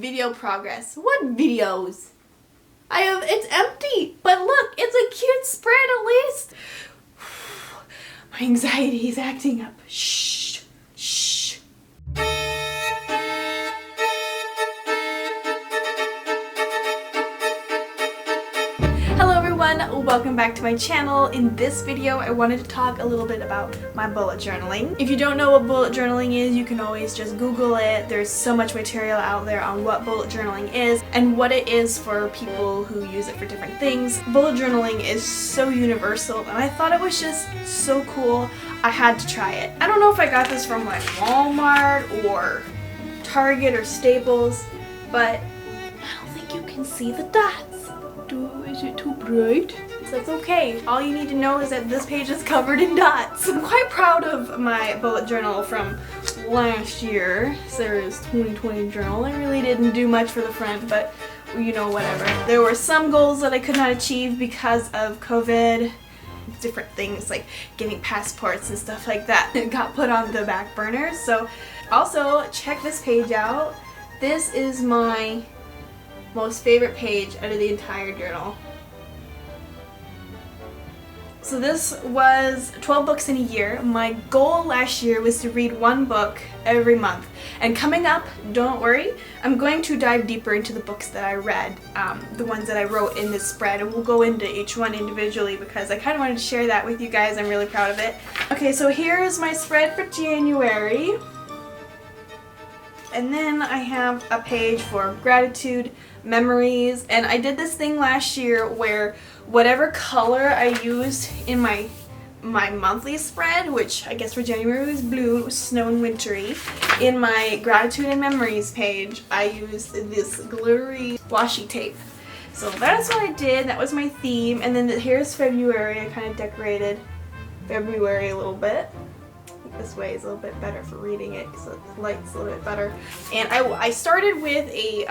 video progress. What videos? It's empty, but look, it's a cute spread at least. My anxiety is acting up. Shh, shh. Hello everyone, welcome back to my channel. In this video, I wanted to talk a little bit about my bullet journaling. If you don't know what bullet journaling is, you can always just Google it. There's so much material out there on what bullet journaling is and what it is for people who use it for different things. Bullet journaling is so universal and I thought it was just so cool. I had to try it. I don't know if I got this from like Walmart or Target or Staples, but I don't think you can see the dots. Is it too bright? So it's okay. All you need to know is that this page is covered in dots. I'm quite proud of my bullet journal from last year. Sarah's 2020 journal. I really didn't do much for the front, but you know, whatever. There were some goals that I could not achieve because of COVID. Different things like getting passports and stuff like that. It got put on the back burner. So also check this page out. This is my most favorite page out of the entire journal. So this was 12 books in a year. My goal last year was to read one book every month. And coming up, don't worry, I'm going to dive deeper into the books that I read, the ones that I wrote in this spread, and we'll go into each one individually because I kind of wanted to share that with you guys. I'm really proud of it. Okay, so here is my spread for January. And then I have a page for gratitude, memories, and I did this thing last year where whatever color I used in my monthly spread, which I guess for January was blue, it was snow and wintry, in my gratitude and memories page I used this glittery washi tape. So that's what I did, that was my theme, and then here's February. I kind of decorated February a little bit. This way is a little bit better for reading it because the light's a little bit better. And I started with a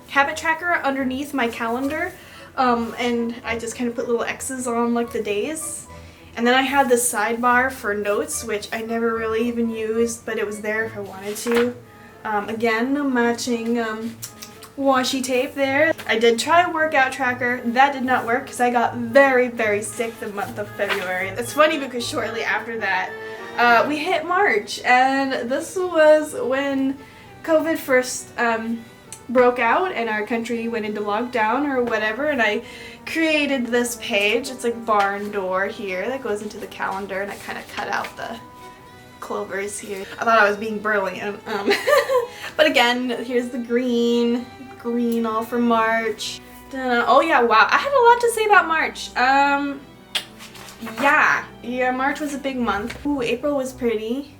habit tracker underneath my calendar, and I just kind of put little X's on like the days. And then I had this sidebar for notes, which I never really even used, but it was there if I wanted to. Again, matching washi tape there. I did try a workout tracker. That did not work because I got very, very sick the month of February. It's funny because shortly after that, we hit March, and this was when COVID first broke out and our country went into lockdown or whatever, and I created this page. It's like barn door here that goes into the calendar, and I kind of cut out the clovers here. I thought I was being brilliant. But again, here's the green all for March. Oh yeah, wow, I had a lot to say about March. Yeah, March was a big month. Ooh, April was pretty.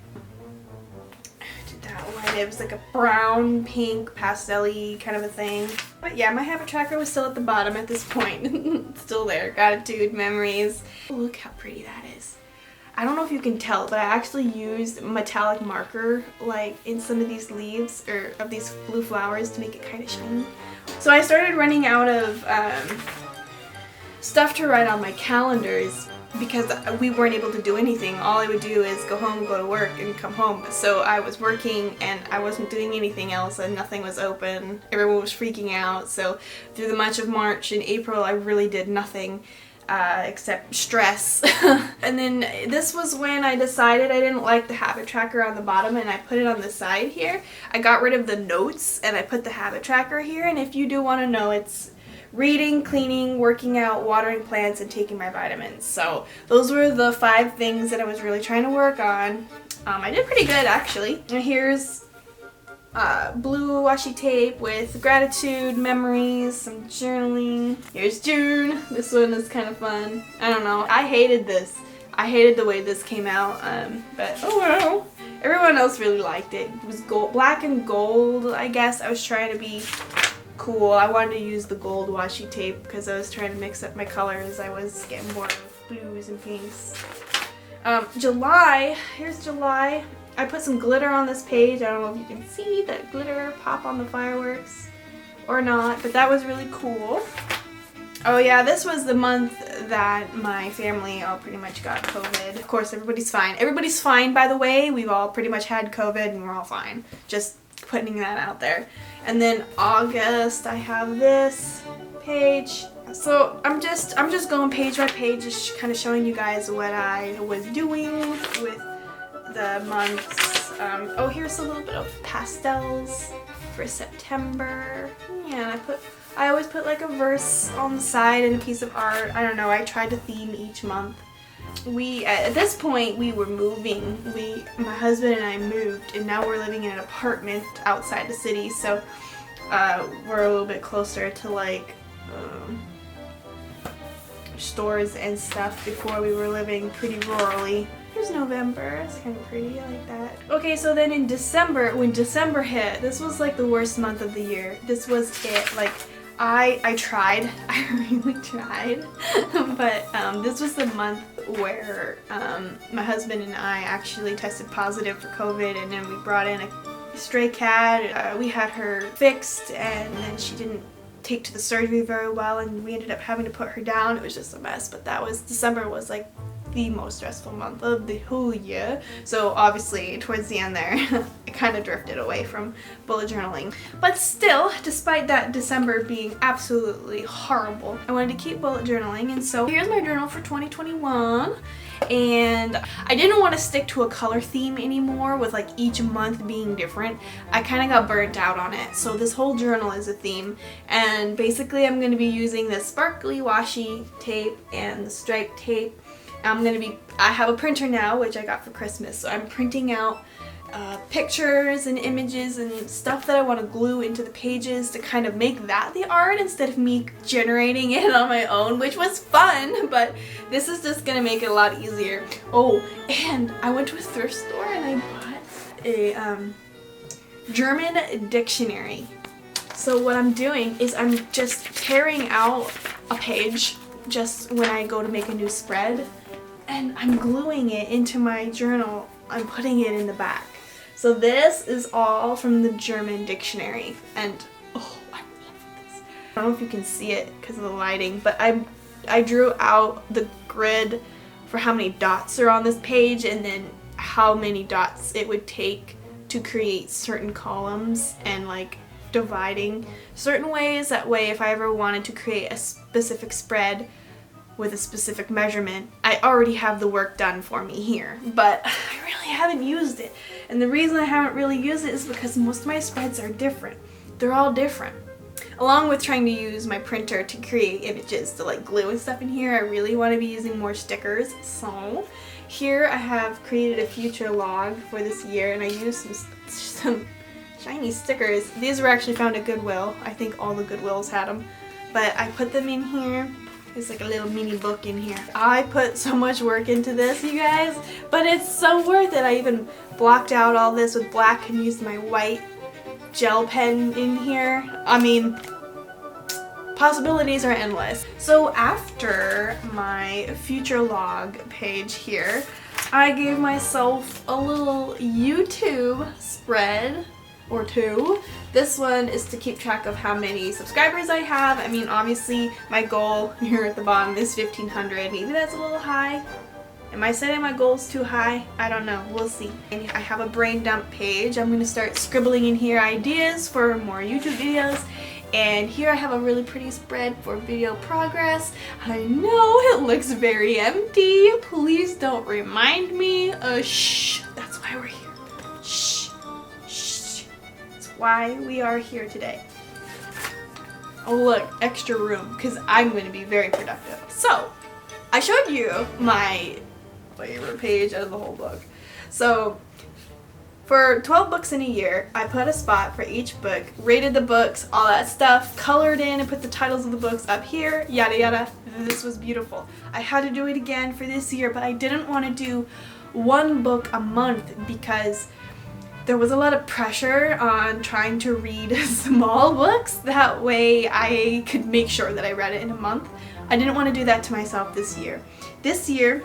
I did that one. It was like a brown, pink, pastel-y kind of a thing. But yeah, my habit tracker was still at the bottom at this point. Still there. Gratitude, memories. Oh, look how pretty that is. I don't know if you can tell, but I actually used metallic marker like in some of these leaves or of these blue flowers to make it kind of shiny. So I started running out of stuff to write on my calendars because we weren't able to do anything. All I would do is go home, go to work, and come home. So I was working and I wasn't doing anything else, and nothing was open. Everyone was freaking out. So through the month of March and April, I really did nothing except stress. And then this was when I decided I didn't like the habit tracker on the bottom, and I put it on the side here. I got rid of the notes and I put the habit tracker here, and if you do want to know, it's reading, cleaning, working out, watering plants, and taking my vitamins. So those were the 5 things that I was really trying to work on. I did pretty good actually. And here's blue washi tape with gratitude, memories, some journaling. Here's June. This one is kind of fun. I don't know. I hated this. I hated the way this came out, but oh well. Everyone else really liked it. It was gold, black and gold, I guess. I was trying to be cool. I wanted to use the gold washi tape because I was trying to mix up my colors. I was getting bored of blues and pinks. July. Here's July. I put some glitter on this page. I don't know if you can see that glitter pop on the fireworks or not, but that was really cool. Oh yeah, this was the month that my family all pretty much got COVID. Of course, everybody's fine. Everybody's fine, by the way. We've all pretty much had COVID and we're all fine. Just putting that out there. And then August, I have this page. So I'm just going page by page, just kind of showing you guys what I was doing with the months. Oh, here's a little bit of pastels for September. Yeah, and I always put like a verse on the side and a piece of art. I don't know, I tried to theme each month. At this point, we were moving. My husband and I moved, and now we're living in an apartment outside the city, so we're a little bit closer to like stores and stuff. Before we were living pretty rurally. Here's November, it's kind of pretty, I like that. Okay, so then in December, when December hit, this was like the worst month of the year. This was it, like I tried, I really tried, but this was the month where my husband and I actually tested positive for COVID, and then we brought in a stray cat. We had her fixed, and then she didn't take to the surgery very well, and we ended up having to put her down. It was just a mess, but December was like the most stressful month of the whole year. So obviously towards the end there, I kind of drifted away from bullet journaling. But still, despite that December being absolutely horrible, I wanted to keep bullet journaling, and so here's my journal for 2021. And I didn't want to stick to a color theme anymore with like each month being different. I kind of got burnt out on it. So this whole journal is a theme, and basically I'm going to be using the sparkly washi tape and the striped tape. I have a printer now, which I got for Christmas, so I'm printing out pictures and images and stuff that I want to glue into the pages to kind of make that the art instead of me generating it on my own, which was fun, but this is just going to make it a lot easier. Oh, and I went to a thrift store and I bought a German dictionary. So what I'm doing is I'm just tearing out a page just when I go to make a new spread, and I'm gluing it into my journal. I'm putting it in the back. So this is all from the German dictionary, and oh, I love this. I don't know if you can see it because of the lighting, but I drew out the grid for how many dots are on this page, and then how many dots it would take to create certain columns, and like dividing certain ways. That way, if I ever wanted to create a specific spread with a specific measurement, I already have the work done for me here, but I really haven't used it. And the reason I haven't really used it is because most of my spreads are different. They're all different. Along with trying to use my printer to create images to like glue and stuff in here, I really want to be using more stickers. So here I have created a future log for this year, and I used some shiny stickers. These were actually found at Goodwill. I think all the Goodwills had them, but I put them in here. There's like a little mini book in here. I put so much work into this, you guys, but it's so worth it. I even blocked out all this with black and used my white gel pen in here. I mean, possibilities are endless. So after my future log page here, I gave myself a little YouTube spread or two. This one is to keep track of how many subscribers I have. I mean, obviously my goal here at the bottom is 1,500. Maybe that's a little high. Am I setting my goals too high? I don't know. We'll see. And I have a brain dump page. I'm going to start scribbling in here ideas for more YouTube videos. And here I have a really pretty spread for video progress. I know it looks very empty. Please don't remind me. Shh. That's why we're here. Shh. Why we are here today. Oh look, extra room, because I'm going to be very productive. So, I showed you my favorite page out of the whole book. So, for 12 books in a year, I put a spot for each book, rated the books, all that stuff, colored in and put the titles of the books up here, yada yada. This was beautiful. I had to do it again for this year, but I didn't want to do one book a month because there was a lot of pressure on trying to read small books. That way I could make sure that I read it in a month. I didn't want to do that to myself this year. This year,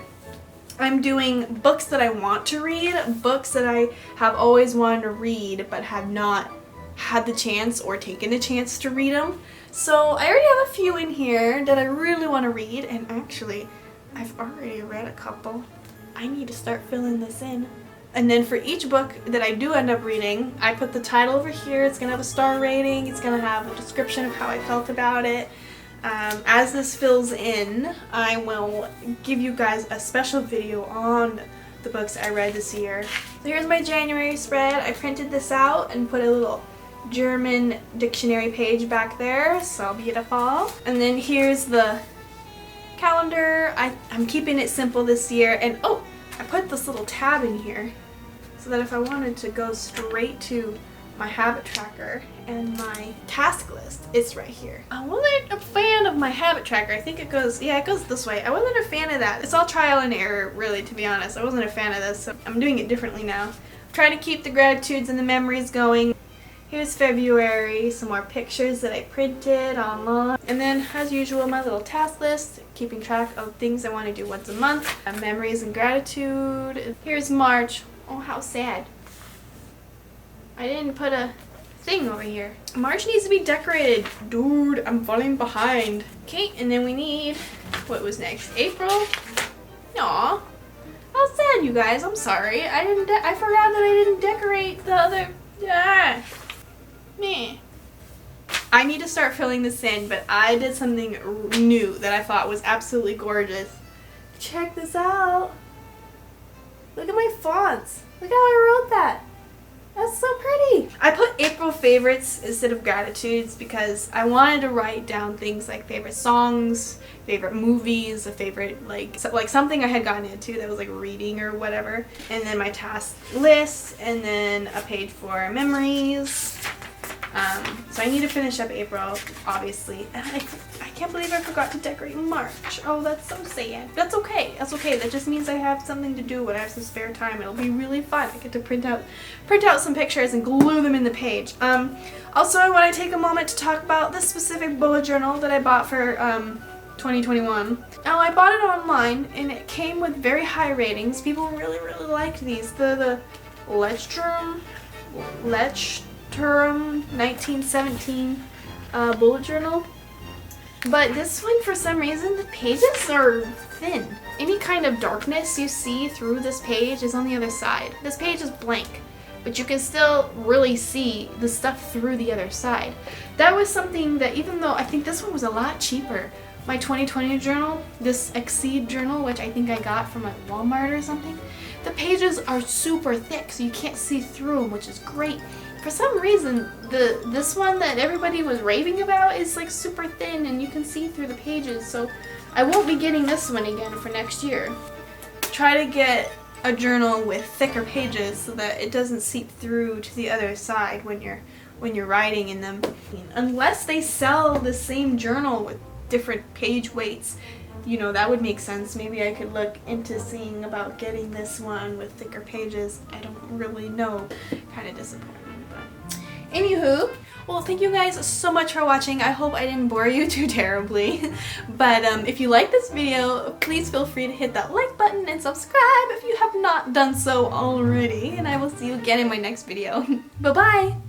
I'm doing books that I want to read, books that I have always wanted to read but have not had the chance or taken the chance to read them. So I already have a few in here that I really want to read, and actually, I've already read a couple. I need to start filling this in. And then for each book that I do end up reading, I put the title over here. It's going to have a star rating. It's going to have a description of how I felt about it. As this fills in, I will give you guys a special video on the books I read this year. So here's my January spread. I printed this out and put a little German dictionary page back there. So beautiful. And then here's the calendar. I'm keeping it simple this year. And oh, I put this little tab in here so that if I wanted to go straight to my habit tracker and my task list, it's right here. I wasn't a fan of my habit tracker. I think it goes, yeah, it goes this way. I wasn't a fan of that. It's all trial and error, really, to be honest. I wasn't a fan of this, so I'm doing it differently now. I'm trying to keep the gratitudes and the memories going. Here's February, some more pictures that I printed online. And then, as usual, my little task list, keeping track of things I want to do once a month. Memories and gratitude. Here's March. Oh, how sad. I didn't put a thing over here. March needs to be decorated. Dude, I'm falling behind. Okay, and then we need, what was next? April? Aw. How sad, you guys. I'm sorry. I forgot that I didn't decorate the other, meh. I need to start filling this in, but I did something new that I thought was absolutely gorgeous. Check this out. Look at my fonts. Look how I wrote that. That's so pretty. I put April favorites instead of gratitudes because I wanted to write down things like favorite songs, favorite movies, a favorite like something I had gotten into that was like reading or whatever, and then my task list, and then a page for memories. So I need to finish up April, obviously, and I can't believe I forgot to decorate March. Oh, that's so sad. That's okay. That's okay. That just means I have something to do when I have some spare time. It'll be really fun. I get to print out some pictures and glue them in the page. Also, I want to take a moment to talk about this specific bullet journal that I bought for 2021. Now, I bought it online, and it came with very high ratings. People really, really liked these. The Lechturm 1917 bullet journal. But this one, for some reason, the pages are thin. Any kind of darkness you see through this page is on the other side. This page is blank, but you can still really see the stuff through the other side. That was something that, even though I think this one was a lot cheaper, my 2020 journal, this Exceed journal, which I think I got from like Walmart or something, the pages are super thick, so you can't see through them, which is great. For some reason, this one that everybody was raving about is like super thin and you can see through the pages, so I won't be getting this one again for next year. Try to get a journal with thicker pages so that it doesn't seep through to the other side when you're writing in them. Unless they sell the same journal with different page weights, you know, that would make sense. Maybe I could look into seeing about getting this one with thicker pages. I don't really know. Kind of disappointing. Anywho, well, thank you guys so much for watching. I hope I didn't bore you too terribly. But if you like this video, please feel free to hit that like button and subscribe if you have not done so already. And I will see you again in my next video. Bye-bye!